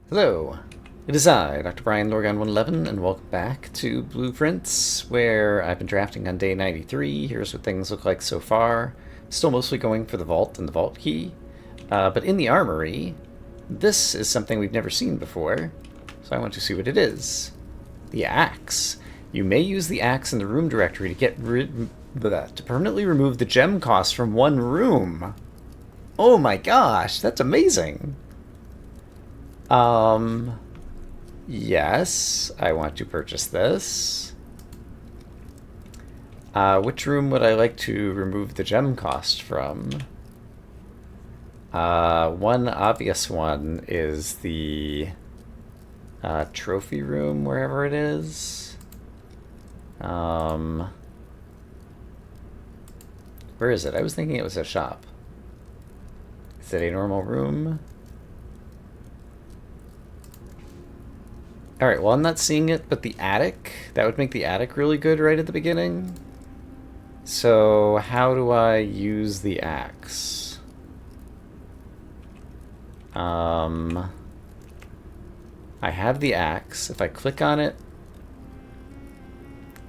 Hello, it is I, Dr. Brian Lorgon111, and welcome back to Blueprints, where I've been drafting on day 93. Here's what things look like so far. Still mostly going for the vault and the vault key. But in the armory, this is something we've never seen before, so I want to see what it is. The axe. You may use the axe in the room directory to permanently remove the gem cost from one room. Oh my gosh, that's amazing! Yes, I want to purchase this. Which room would I like to remove the gem cost from? One obvious one is the trophy room, wherever it is. Where is it? I was thinking it was a shop. Is it a normal room? Alright, well I'm not seeing it, but the attic, that would make the attic really good right at the beginning. So how do I use the axe? I have the axe. If I click on it,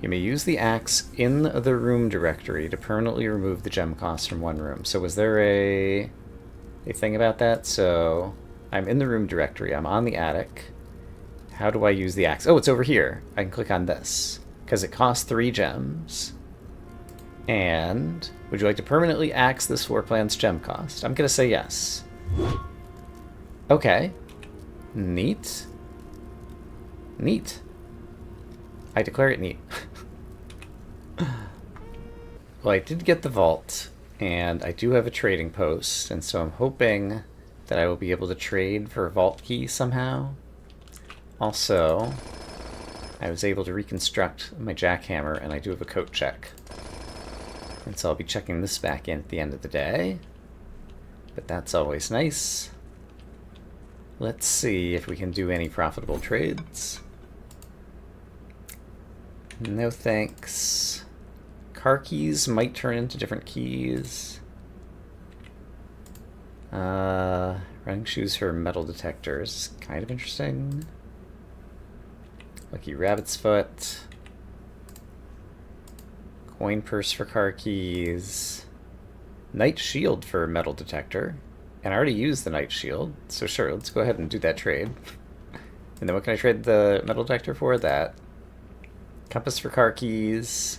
you may use the axe in the room directory to permanently remove the gem cost from one room. So was there a thing about that? So I'm in the room directory, I'm on the attic. How do I use the axe? Oh, it's over here. I can click on this, because it costs 3 gems. And would you like to permanently axe this floor plan's gem cost? I'm going to say yes. Okay. Neat. Neat. I declare it neat. Well, I did get the vault, and I do have a trading post, and so I'm hoping that I will be able to trade for a vault key somehow. Also, I was able to reconstruct my jackhammer, and I do have a coat check. And so I'll be checking this back in at the end of the day. But that's always nice. Let's see if we can do any profitable trades. No thanks. Car keys might turn into different keys. Running shoes for metal detectors. Kind of interesting. Lucky rabbit's foot. Coin purse for car keys. Night shield for metal detector. And I already used the night shield, so sure, let's go ahead and do that trade. And then what can I trade the metal detector for? That. Compass for car keys.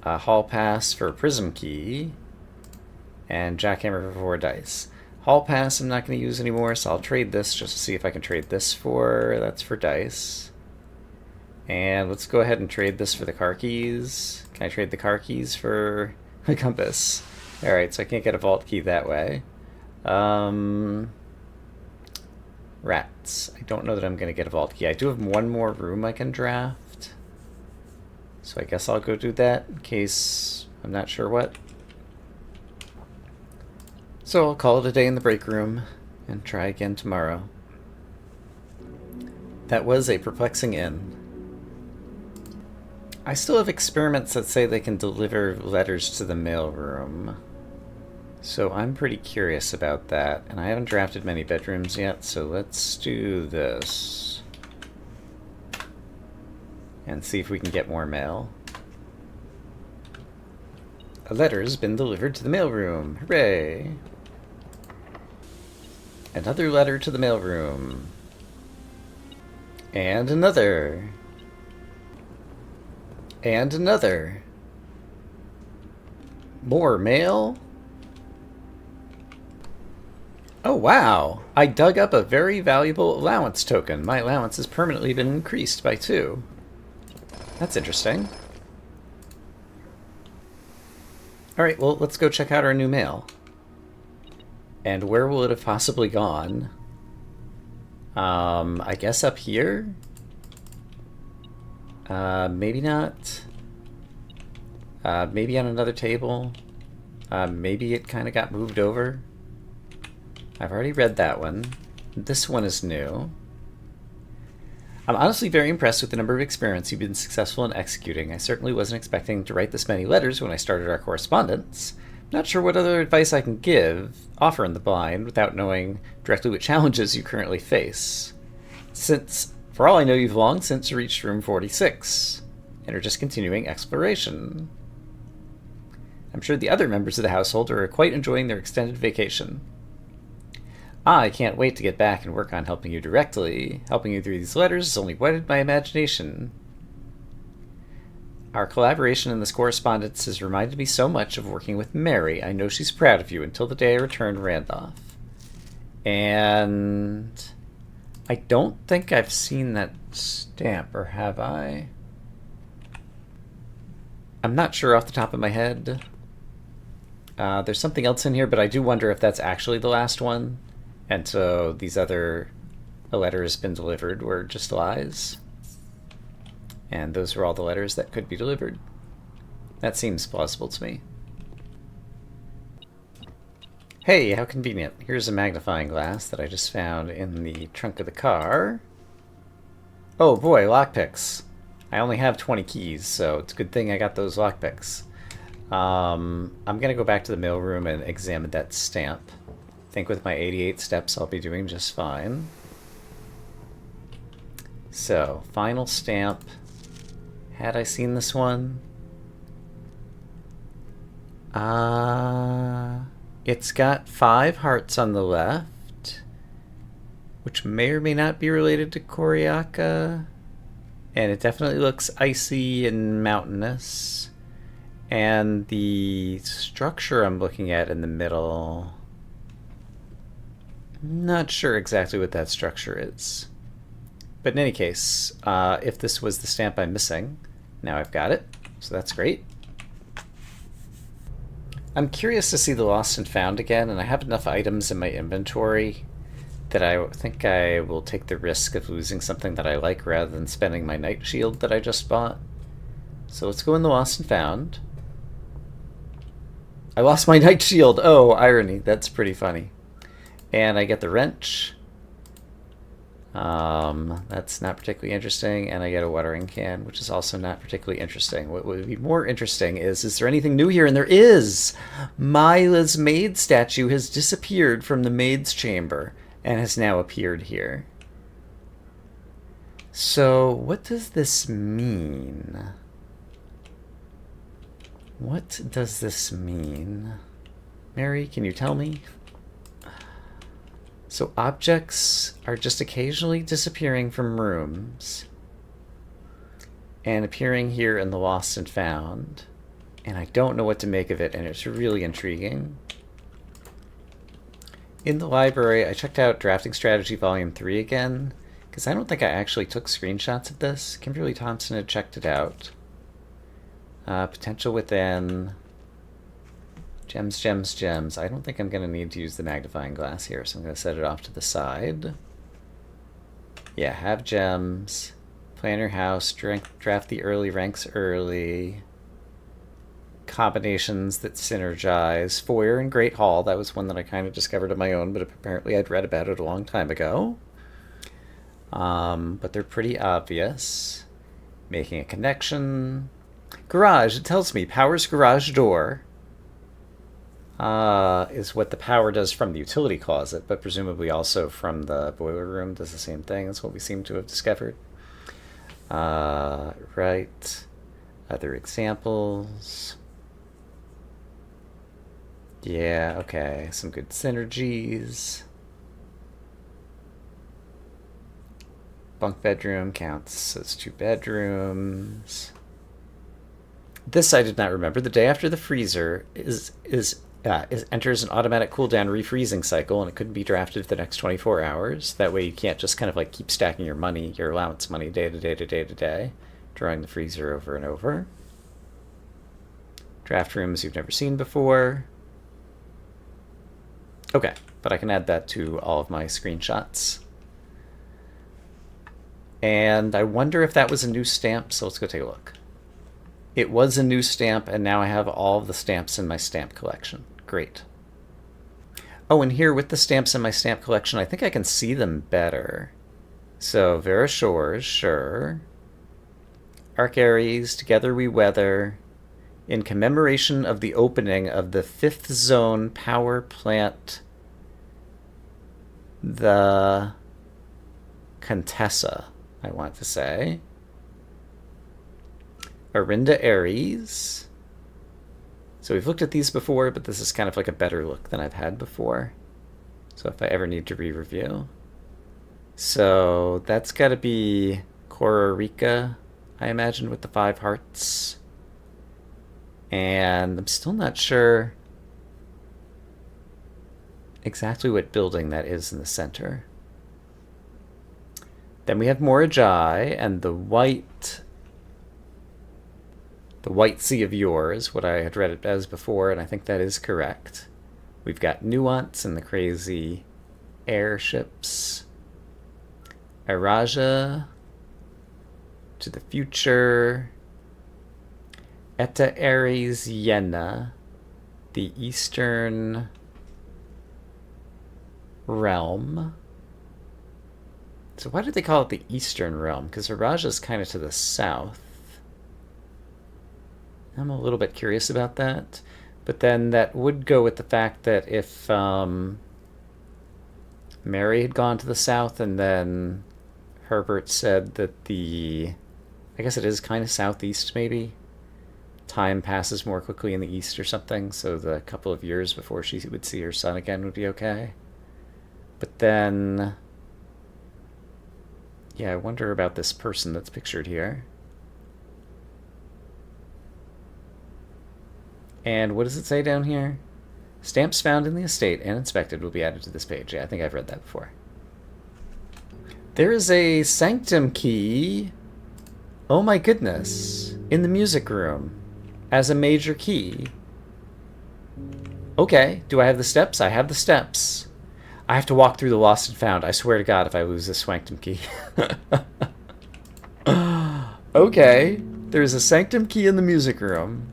Hall pass for prism key. And jackhammer for 4 dice. Hall pass I'm not going to use anymore, so I'll trade this just to see if I can trade this for... That's for dice. And let's go ahead and trade this for the car keys. Can I trade the car keys for a compass? Alright, so I can't get a vault key that way. Rats. I don't know that I'm going to get a vault key. I do have one more room I can draft. So I guess I'll go do that in case I'm not sure what. So I'll call it a day in the break room and try again tomorrow. That was a perplexing inn. I still have experiments that say they can deliver letters to the mailroom. So I'm pretty curious about that, and I haven't drafted many bedrooms yet, so let's do this. And see if we can get more mail. A letter's been delivered to the mailroom. Hooray! Another letter to the mailroom. And another. And another. More mail? Oh wow! I dug up a very valuable allowance token. My allowance has permanently been increased by 2. That's interesting. Alright, well, let's go check out our new mail. And where will it have possibly gone? I guess up here? Maybe not. Maybe on another table. Maybe it kind of got moved over. I've already read that one. This one is new. I'm honestly very impressed with the number of experiments you've been successful in executing. I certainly wasn't expecting to write this many letters when I started our correspondence, Not sure what other advice I can offer in the blind, without knowing directly what challenges you currently face. Since, for all I know, you've long since reached room 46, and are just continuing exploration. I'm sure the other members of the household are quite enjoying their extended vacation. I can't wait to get back and work on helping you directly. Helping you through these letters has only whetted my imagination. Our collaboration in this correspondence has reminded me so much of working with Mary. I know she's proud of you until the day I return Randolph. And I don't think I've seen that stamp, or have I? I'm not sure off the top of my head. There's something else in here, but I do wonder if that's actually the last one. And so these other letters been delivered were just lies. And those are all the letters that could be delivered. That seems plausible to me. Hey, how convenient. Here's a magnifying glass that I just found in the trunk of the car. Oh boy, lockpicks. I only have 20 keys, so it's a good thing I got those lockpicks. I'm gonna go back to the mailroom and examine that stamp. I think with my 88 steps I'll be doing just fine. So, final stamp. Had I seen this one? It's got 5 hearts on the left, which may or may not be related to Koriaka. And it definitely looks icy and mountainous. And the structure I'm looking at in the middle, not sure exactly what that structure is. But in any case, if this was the stamp I'm missing, now I've got it, so that's great. I'm curious to see the lost and found again, and I have enough items in my inventory that I think I will take the risk of losing something that I like rather than spending my night shield that I just bought. So let's go in the lost and found. I lost my night shield! Oh, irony. That's pretty funny. And I get the wrench. That's not particularly interesting, and I get a watering can, which is also not particularly interesting. What would be more interesting is there anything new here? And there is! Myla's maid statue has disappeared from the maid's chamber and has now appeared here. So, what does this mean? What does this mean? Mary, can you tell me? So objects are just occasionally disappearing from rooms and appearing here in the lost and found. And I don't know what to make of it, and it's really intriguing. In the library, I checked out Drafting Strategy Volume 3 again, because I don't think I actually took screenshots of this. Kimberly Thompson had checked it out. Potential within. Gems, gems, gems. I don't think I'm going to need to use the magnifying glass here, so I'm going to set it off to the side. Yeah, have gems. Plan your house. Draft the early ranks early. Combinations that synergize. Foyer and Great Hall. That was one that I kind of discovered on my own, but apparently I'd read about it a long time ago. But they're pretty obvious. Making a connection. Garage. It tells me powers garage door. Is what the power does from the utility closet, but presumably also from the boiler room does the same thing. That's what we seem to have discovered. Right. Other examples. Yeah, okay. Some good synergies. Bunk bedroom counts as 2 bedrooms. This I did not remember. The day after the freezer enters an automatic cooldown refreezing cycle, and it couldn't be drafted for the next 24 hours. That way you can't just kind of like keep stacking your money, your allowance money, day to day to day to day, drawing the freezer over and over. Draft rooms you've never seen before. Okay, but I can add that to all of my screenshots. And I wonder if that was a new stamp, so let's go take a look. It was a new stamp, and now I have all of the stamps in my stamp collection. Great. Oh, and here with the stamps in my stamp collection, I think I can see them better. So, Vera Shores, sure. Arc Aries, Together We Weather. in commemoration of the opening of the 5th Zone power plant, the Contessa, I want to say. Arinda Aries. So we've looked at these before, but this is kind of like a better look than I've had before. So if I ever need to re-review. So that's got to be Cora Rica, I imagine, with the 5 hearts. And I'm still not sure exactly what building that is in the center. Then we have Morajai and the White Sea of Yours, what I had read it as before, and I think that is correct. We've got Nuance and the crazy airships. Araja to the future. Eta Aries Yena, the Eastern Realm. So why did they call it the Eastern Realm? Because Araja is kind of to the south. I'm a little bit curious about that. But then that would go with the fact that if Mary had gone to the south and then Herbert said that I guess it is kind of southeast maybe. Time passes more quickly in the east or something, so the couple of years before she would see her son again would be okay. But then, yeah, I wonder about this person that's pictured here. And what does it say down here? Stamps found in the estate and inspected will be added to this page. Yeah, I think I've read that before. There is a sanctum key. Oh my goodness. In the music room. As a major key. Okay, do I have the steps? I have the steps. I have to walk through the lost and found. I swear to God if I lose this sanctum key. Okay, there's a sanctum key in the music room.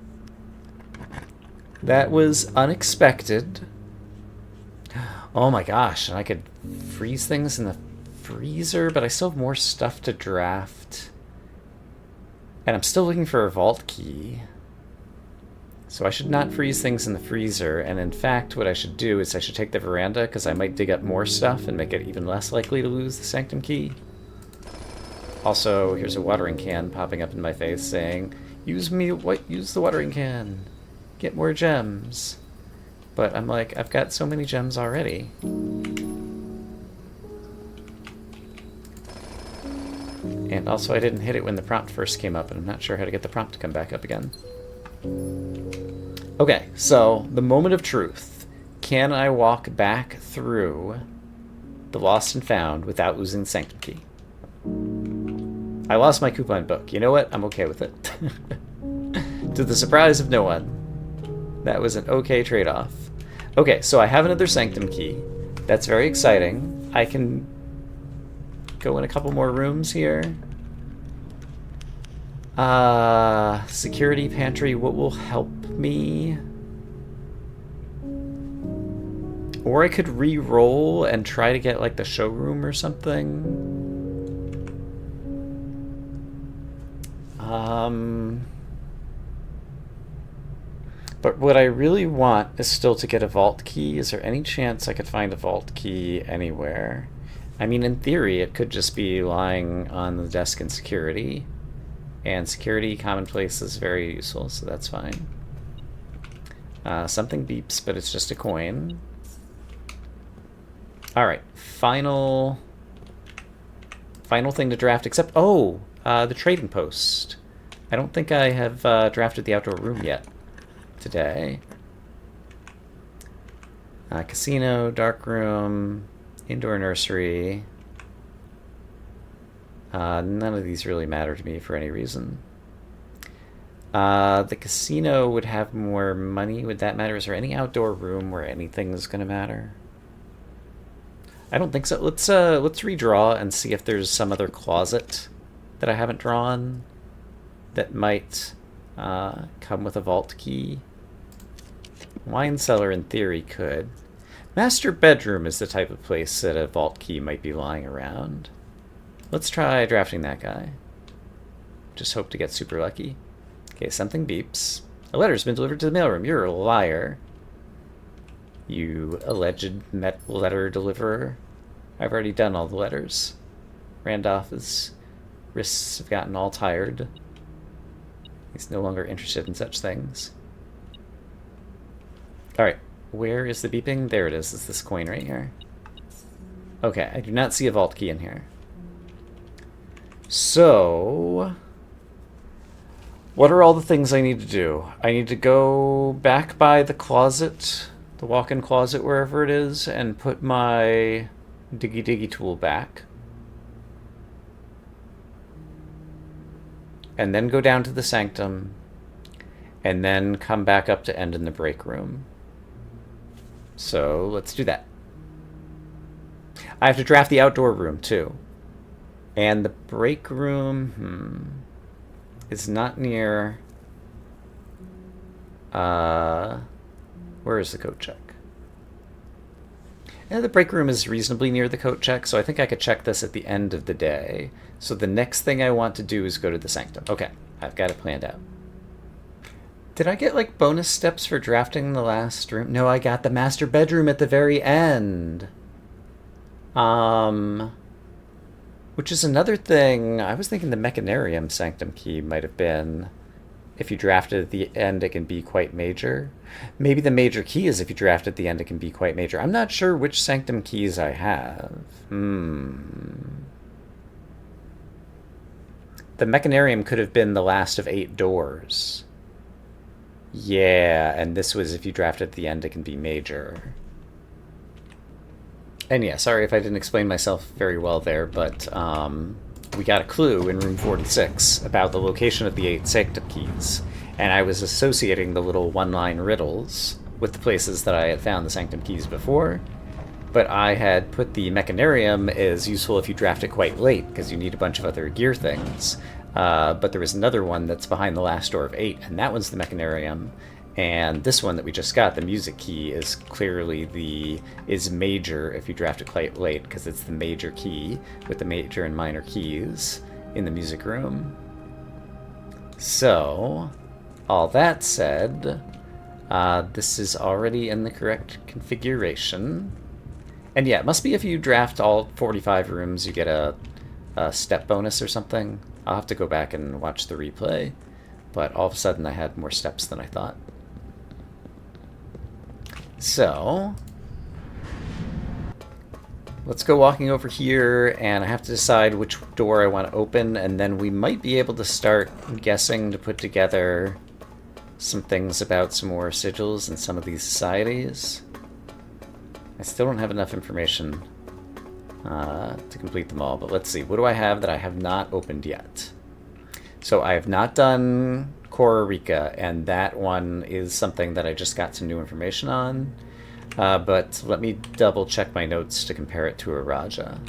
That was unexpected. Oh my gosh, and I could freeze things in the freezer, but I still have more stuff to draft. And I'm still looking for a vault key. So I should not freeze things in the freezer, and in fact what I should do is I should take the veranda, because I might dig up more stuff and make it even less likely to lose the sanctum key. Also, here's a watering can popping up in my face saying, use the watering can. Get more gems. But I'm like, I've got so many gems already. And also I didn't hit it when the prompt first came up, and I'm not sure how to get the prompt to come back up again. Okay, so the moment of truth. Can I walk back through the lost and found without losing the sanctum key? I lost my coupon book. You know what? I'm okay with it. To the surprise of no one. That was an okay trade-off. Okay, so I have another sanctum key. That's very exciting. I can go in a couple more rooms here. Security pantry, what will help me? Or I could re-roll and try to get like the showroom or something. But what I really want is still to get a vault key. Is there any chance I could find a vault key anywhere? I mean, in theory, it could just be lying on the desk in security. And security commonplace is very useful, so that's fine. Something beeps, but it's just a coin. Alright, final thing to draft, except, the trading post. I don't think I have drafted the outdoor room yet today. Casino, dark room, indoor nursery. None of these really matter to me for any reason. The casino would have more money. Would that matter? Is there any outdoor room where anything's going to matter? I don't think so. Let's redraw and see if there's some other closet that I haven't drawn that might come with a vault key. Wine cellar, in theory, could. Master bedroom is the type of place that a vault key might be lying around. Let's try drafting that guy. Just hope to get super lucky. Okay, something beeps. A letter's been delivered to the mailroom. You're a liar. You alleged letter deliverer. I've already done all the letters. Randolph's wrists have gotten all tired. He's no longer interested in such things. Alright, where is the beeping? There it is. It's this coin right here. Okay, I do not see a vault key in here. So, what are all the things I need to do? I need to go back by the closet, the walk-in closet, wherever it is, and put my diggy tool back. And then go down to the sanctum, and then come back up to end in the break room. So let's do that. I have to draft the outdoor room too. And the break room, is not near... where is the coat check? Yeah, the break room is reasonably near the coat check, so I think I could check this at the end of the day. So the next thing I want to do is go to the sanctum. Okay, I've got it planned out. Did I get, like, bonus steps for drafting the last room? No, I got the master bedroom at the very end. Which is another thing. I was thinking the Mechanarium sanctum key might have been, if you drafted at the end, it can be quite major. Maybe the major key is if you draft at the end, it can be quite major. I'm not sure which sanctum keys I have. The Mechanarium could have been the last of 8 doors. Yeah, and this was if you draft at the end, it can be major. And yeah, sorry if I didn't explain myself very well there, but we got a clue in room 46 about the location of the 8 sanctum keys, and I was associating the little one-line riddles with the places that I had found the sanctum keys before, but I had put the Mechanarium as useful if you draft it quite late, because you need a bunch of other gear things. But there was another one that's behind the last door of 8, and that one's the Mechanarium. And this one that we just got, the music key, is clearly is major if you draft it quite late, because it's the major key with the major and minor keys in the music room. So, all that said, this is already in the correct configuration. And yeah, it must be if you draft all 45 rooms, you get a step bonus or something. I'll have to go back and watch the replay, but all of a sudden I had more steps than I thought. So, let's go walking over here, and I have to decide which door I want to open, and then we might be able to start guessing to put together some things about some more sigils in some of these societies. I still don't have enough information to complete them all, but let's see. What do I have that I have not opened yet? So I have not done Kororika, and that one is something that I just got some new information on. But let me double check my notes to compare it to a Raja.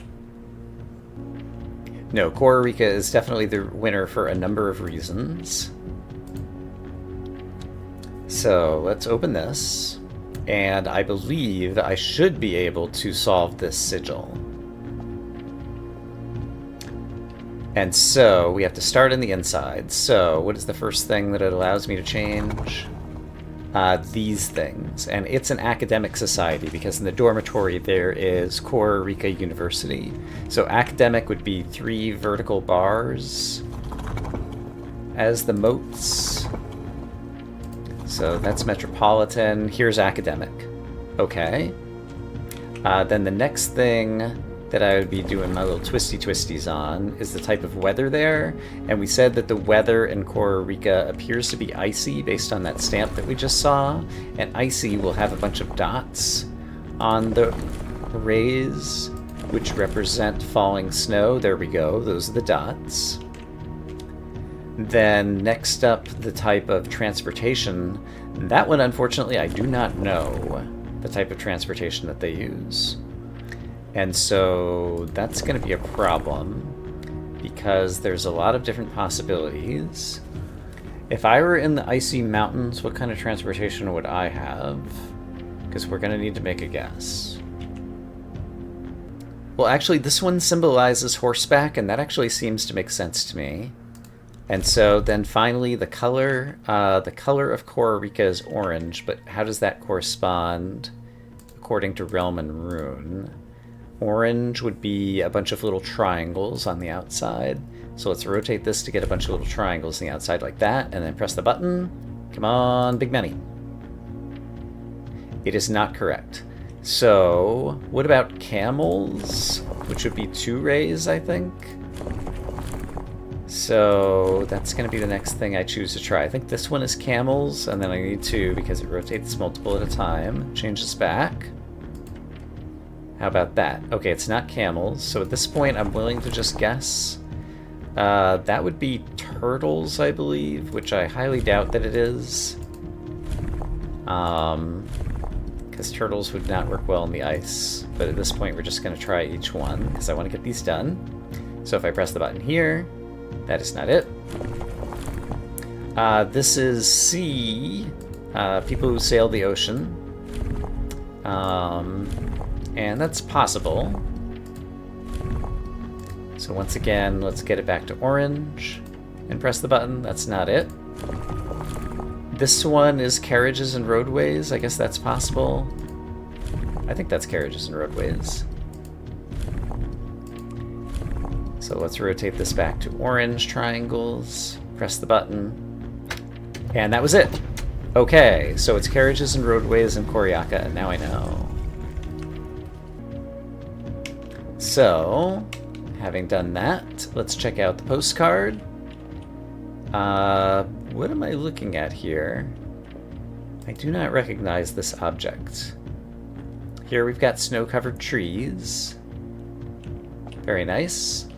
No, Kororika is definitely the winner for a number of reasons. So let's open this, and I believe I should be able to solve this sigil. And so we have to start in the inside. So what is the first thing that it allows me to change? These things. And it's an academic society, because in the dormitory there is Kororika University. So academic would be 3 vertical bars as the moats. So that's metropolitan. Here's academic. Okay. Then the next thing that I would be doing my little twisties on is the type of weather there, and we said that the weather in Kororika appears to be icy based on that stamp that we just saw, and icy will have a bunch of dots on the rays which represent falling snow. There we go, those are the dots. Then next up, the type of transportation. That one, unfortunately, I do not know the type of transportation that they use. And so that's going to be a problem, because there's a lot of different possibilities. If I were in the icy mountains, what kind of transportation would I have? Because we're going to need to make a guess. Well, actually, this one symbolizes horseback, and that actually seems to make sense to me. And so then finally the color of Kororika is orange, but how does that correspond according to Realm and Rune? Orange would be a bunch of little triangles on the outside. So let's rotate this to get a bunch of little triangles on the outside like that, and then press the button. Come on, big many. It is not correct. So what about camels? Which would be 2 rays, I think. So that's going to be the next thing I choose to try. I think this one is camels, and then I need to, because it rotates multiple at a time, change this back. How about that? Okay, it's not camels, so at this point I'm willing to just guess. That would be turtles, I believe, which I highly doubt that it is. Because turtles would not work well in the ice. But at this point we're just going to try each one, because I want to get these done. So if I press the button here, that is not it. This is sea, people who sail the ocean. And that's possible. So once again, let's get it back to orange and press the button. That's not it. This one is carriages and roadways. I guess that's possible. I think that's carriages and roadways. So let's rotate this back to orange triangles. Press the button. And that was it. Okay, so it's carriages and roadways in Kororika. Now I know. So, having done that, let's check out the postcard. What am I looking at here? I do not recognize this object. Here we've got snow-covered trees. Very nice.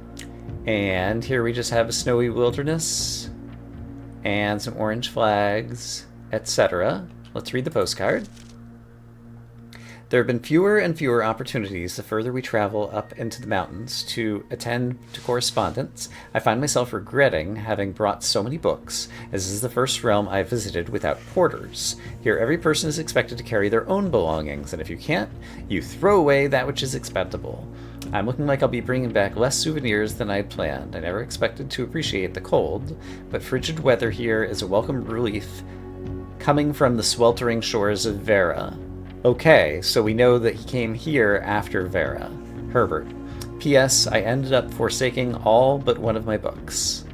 And here we just have a snowy wilderness and some orange flags, etc. Let's read the postcard. There have been fewer and fewer opportunities the further we travel up into the mountains to attend to correspondence. I find myself regretting having brought so many books, as this is the first realm I visited without porters. Here every person is expected to carry their own belongings, and if you can't, you throw away that which is expendable. I'm looking like I'll be bringing back less souvenirs than I'd planned. I never expected to appreciate the cold, but frigid weather here is a welcome relief coming from the sweltering shores of Vera. Okay, so we know that he came here after Vera. Herbert. P.S. I ended up forsaking all but one of my books.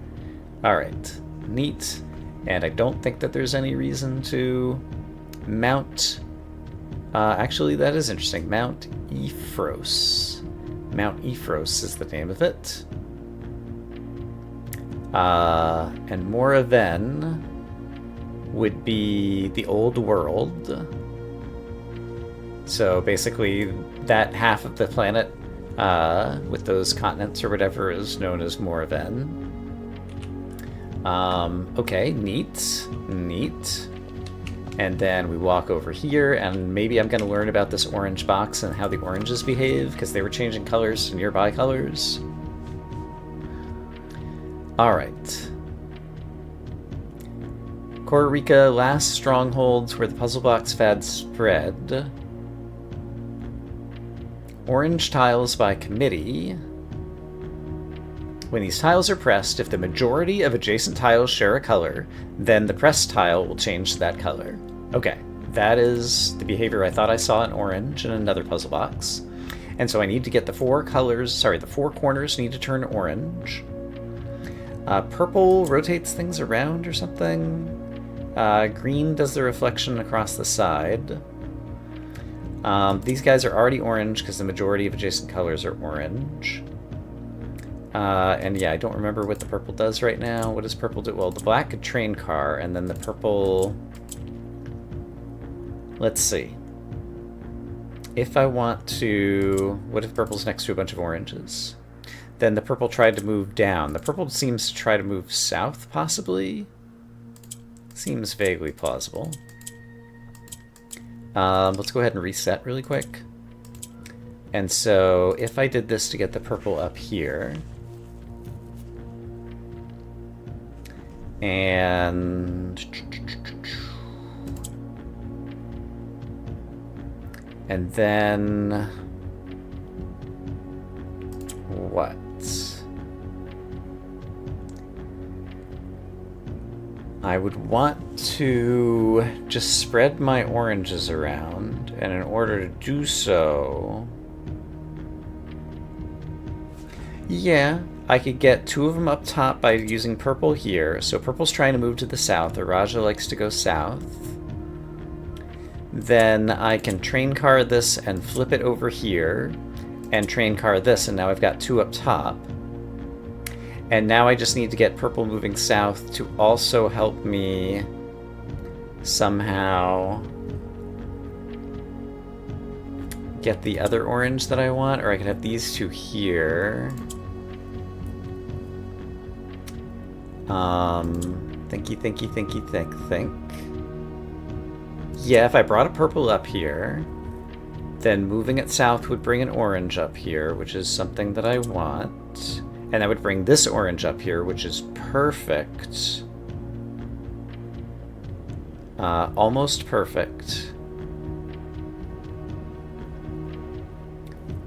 Alright. Neat. And I don't think that there's any reason to mount... actually, that is interesting. Mount Ephros. Mount Ephros is the name of it. And Moraven would be the old world. So basically, that half of the planet with those continents or whatever is known as Moraven. Okay, neat. Neat. And then we walk over here, and maybe I'm going to learn about this orange box and how the oranges behave, because they were changing colors to nearby colors. Alright. Kororika, last strongholds where the puzzle box fad spread. Orange tiles by committee. When these tiles are pressed, if the majority of adjacent tiles share a color, then the pressed tile will change to that color. Okay, that is the behavior I thought I saw in orange in another puzzle box. And so I need to get the four corners need to turn orange. Purple rotates things around or something. Green does the reflection across the side. These guys are already orange because the majority of adjacent colors are orange. And yeah, I don't remember what the purple does right now. What does purple do? Well, the black could train car, and then the purple... Let's see. If I want to... What if purple's next to a bunch of oranges? Then the purple tried to move down. The purple seems to try to move south, possibly? Seems vaguely plausible. Let's go ahead and reset really quick. And so, if I did this to get the purple up here... And then what? I would want to just spread my oranges around, and in order to do so... Yeah, I could get 2 of them up top by using purple here. So purple's trying to move to the south, or Raja likes to go south. Then I can train car this and flip it over here, and train car this, and now I've got 2 up top. And now I just need to get purple moving south to also help me somehow get the other orange that I want, or I could have these 2 here. Think. Yeah, if I brought a purple up here, then moving it south would bring an orange up here, which is something that I want. And that would bring this orange up here, which is perfect. Almost perfect.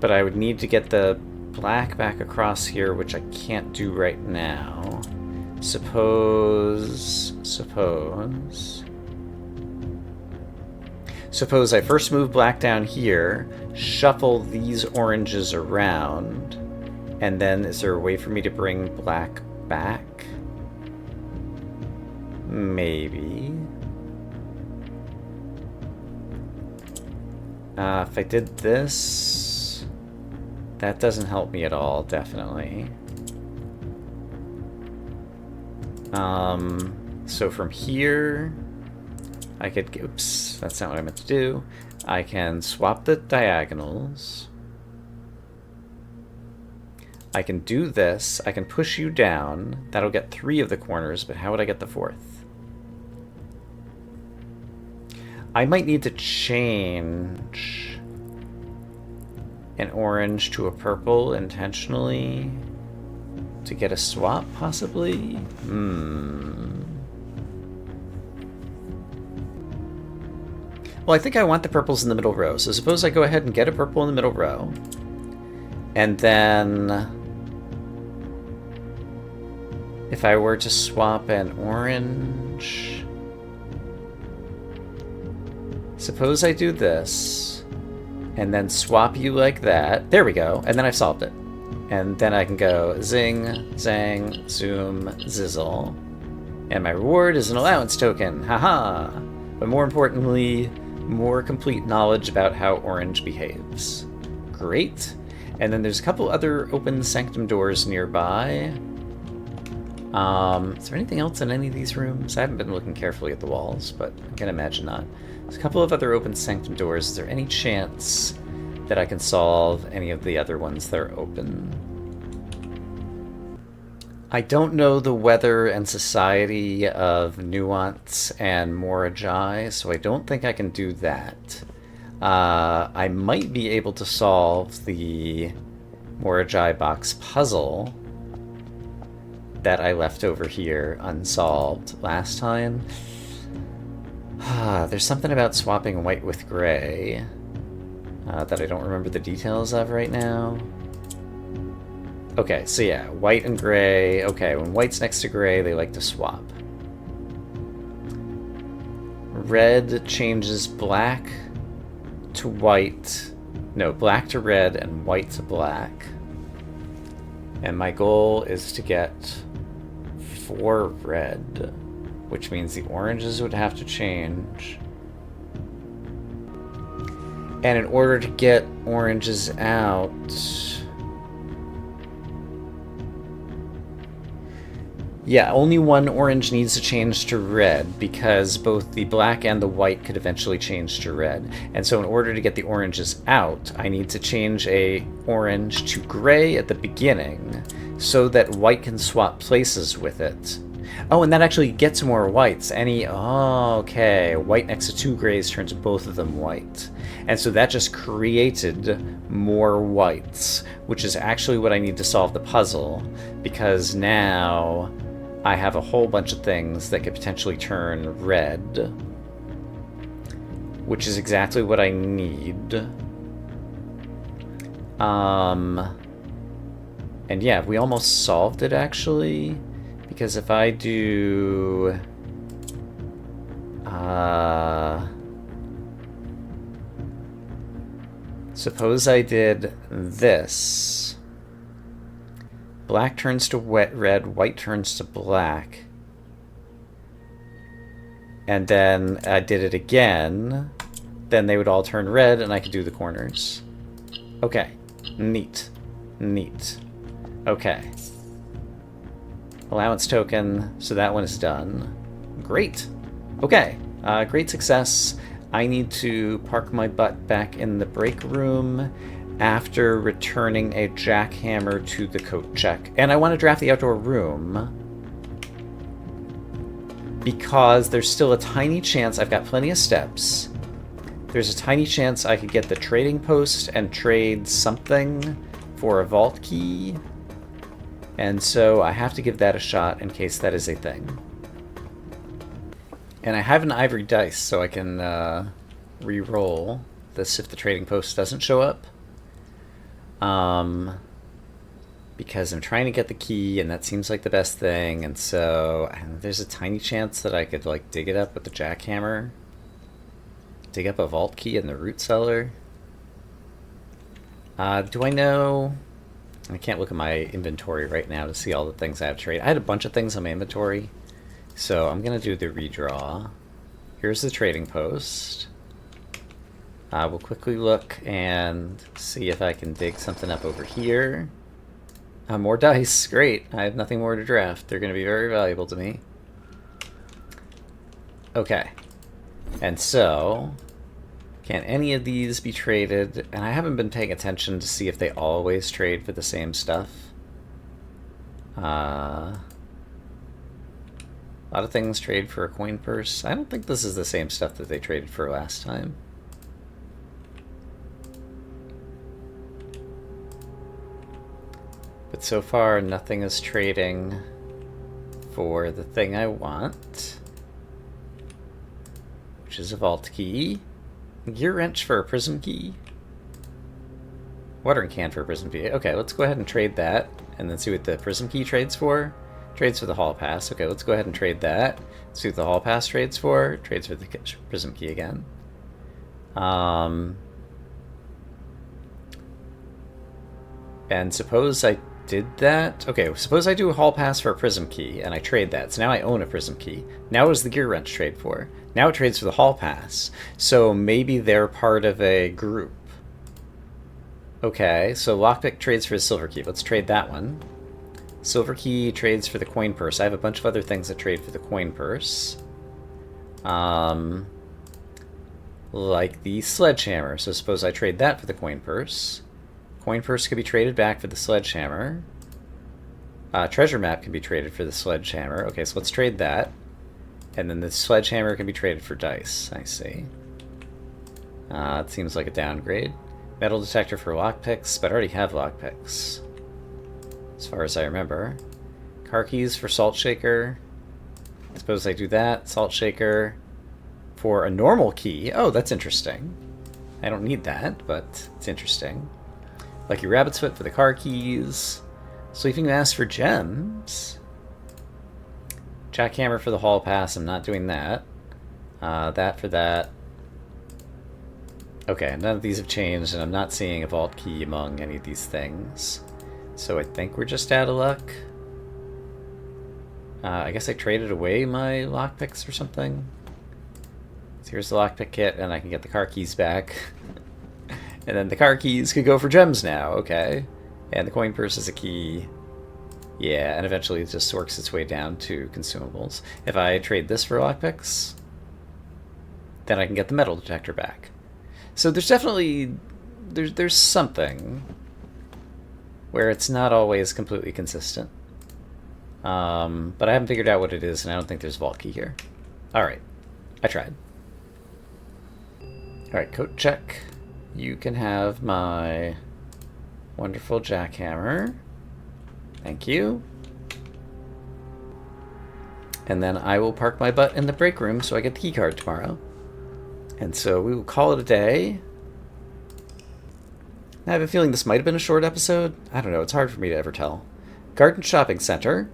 But I would need to get the black back across here, which I can't do right now. Suppose I first move black down here, shuffle these oranges around, and then is there a way for me to bring black back? Maybe. If I did this, that doesn't help me at all, definitely. So from here, I could, oops, that's not what I meant to do. I can swap the diagonals. I can do this. I can push you down. That'll get 3 of the corners, but how would I get the 4th? I might need to change an orange to a purple intentionally to get a swap, possibly? Well, I think I want the purples in the middle row, so suppose I go ahead and get a purple in the middle row, and then if I were to swap an orange, suppose I do this, and then swap you like that. There we go, and then I've solved it. And then I can go zing, zang, zoom, zizzle. And my reward is an allowance token, haha! But more importantly, more complete knowledge about how orange behaves. Great. And then there's a couple other open sanctum doors nearby. Is there anything else in any of these rooms? I haven't been looking carefully at the walls, but I can imagine not. There's a couple of other open sanctum doors. Is there any chance that I can solve any of the other ones that are open? I don't know the weather and society of Nuance and Morajai, so I don't think I can do that. I might be able to solve the Morajai box puzzle that I left over here unsolved last time. There's something about swapping white with gray that I don't remember the details of right now. Okay, so yeah, white and gray. Okay, when white's next to gray, they like to swap. Red changes black to white. No, black to red and white to black. And my goal is to get 4 red, which means the oranges would have to change. And in order to get oranges out, yeah, only one orange needs to change to red, because both the black and the white could eventually change to red. And so in order to get the oranges out, I need to change a orange to gray at the beginning so that white can swap places with it. Oh, and that actually gets more whites. Okay, white next to 2 grays turns both of them white. And so that just created more whites, which is actually what I need to solve the puzzle, because now I have a whole bunch of things that could potentially turn red, which is exactly what I need. And yeah, we almost solved it, actually, because if I do Suppose I did this. Black turns to red, white turns to black. And then I did it again. Then they would all turn red and I could do the corners. Okay. Neat. Neat. Okay. Allowance token, so that one is done. Great. Okay. Great success. I need to park my butt back in the break room after returning a jackhammer to the coat check. And I want to draft the outdoor room because there's still a tiny chance, I've got plenty of steps, there's a tiny chance I could get the trading post and trade something for a vault key. And so I have to give that a shot in case that is a thing. And I have an ivory dice, so I can re-roll this if the trading post doesn't show up. Because I'm trying to get the key, and that seems like the best thing, and so there's a tiny chance that I could, like, dig it up with the jackhammer. Dig up a vault key in the root cellar. Do I know... I can't look at my inventory right now to see all the things I have to trade. I had a bunch of things on my inventory, so I'm going to do the redraw. Here's the trading post. We'll quickly look and see if I can dig something up over here. More dice. Great. I have nothing more to draft. They're going to be very valuable to me. Okay. And so, can any of these be traded? And I haven't been paying attention to see if they always trade for the same stuff. A lot of things trade for a coin purse. I don't think this is the same stuff that they traded for last time. But so far, nothing is trading for the thing I want, which is a vault key. Gear wrench for a prism key. Watering can for a prism key. Okay, let's go ahead and trade that, and then see what the prism key trades for. Trades for the hall pass. Okay, let's go ahead and trade that. See what the hall pass trades for. Trades for the prism key again. And suppose I did that. Okay, suppose I do a hall pass for a prism key, and I trade that. So now I own a prism key. Now what does the gear wrench trade for? Now it trades for the hall pass. So maybe they're part of a group. Okay, so lockpick trades for a silver key. Let's trade that one. Silver key trades for the coin purse. I have a bunch of other things that trade for the coin purse. Like the sledgehammer. So suppose I trade that for the coin purse. Coin purse could be traded back for the sledgehammer. Treasure map can be traded for the sledgehammer. Okay, so let's trade that. And then the sledgehammer can be traded for dice. I see. It seems like a downgrade. Metal detector for lockpicks, but I already have lockpicks, as far as I remember. Car keys for salt shaker. I suppose I do that. Salt shaker for a normal key. Oh, that's interesting. I don't need that, but it's interesting. Lucky rabbit's foot for the car keys. Sleeping mask for gems. Jackhammer for the hall pass. I'm not doing that. That for that. Okay, none of these have changed, and I'm not seeing a vault key among any of these things. So I think we're just out of luck. I guess I traded away my lockpicks or something. So here's the lockpick kit, and I can get the car keys back. And then the car keys could go for gems now, okay. And the coin purse is a key. Yeah, and eventually it just works its way down to consumables. If I trade this for lockpicks, then I can get the metal detector back. So there's definitely, there's something where it's not always completely consistent. But I haven't figured out what it is, and I don't think there's a vault key here. Alright, I tried. Alright, coat check. You can have my wonderful jackhammer. Thank you. And then I will park my butt in the break room so I get the key card tomorrow. And so we will call it a day. I have a feeling this might have been a short episode. I don't know, it's hard for me to ever tell. Garden Shopping Center.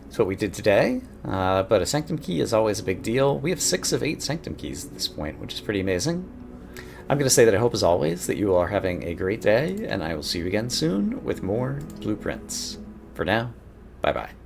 That's what we did today, but a Sanctum key is always a big deal. We have 6 of 8 Sanctum keys at this point, which is pretty amazing. I'm going to say that I hope, as always, that you are having a great day, and I will see you again soon with more blueprints. For now, bye-bye.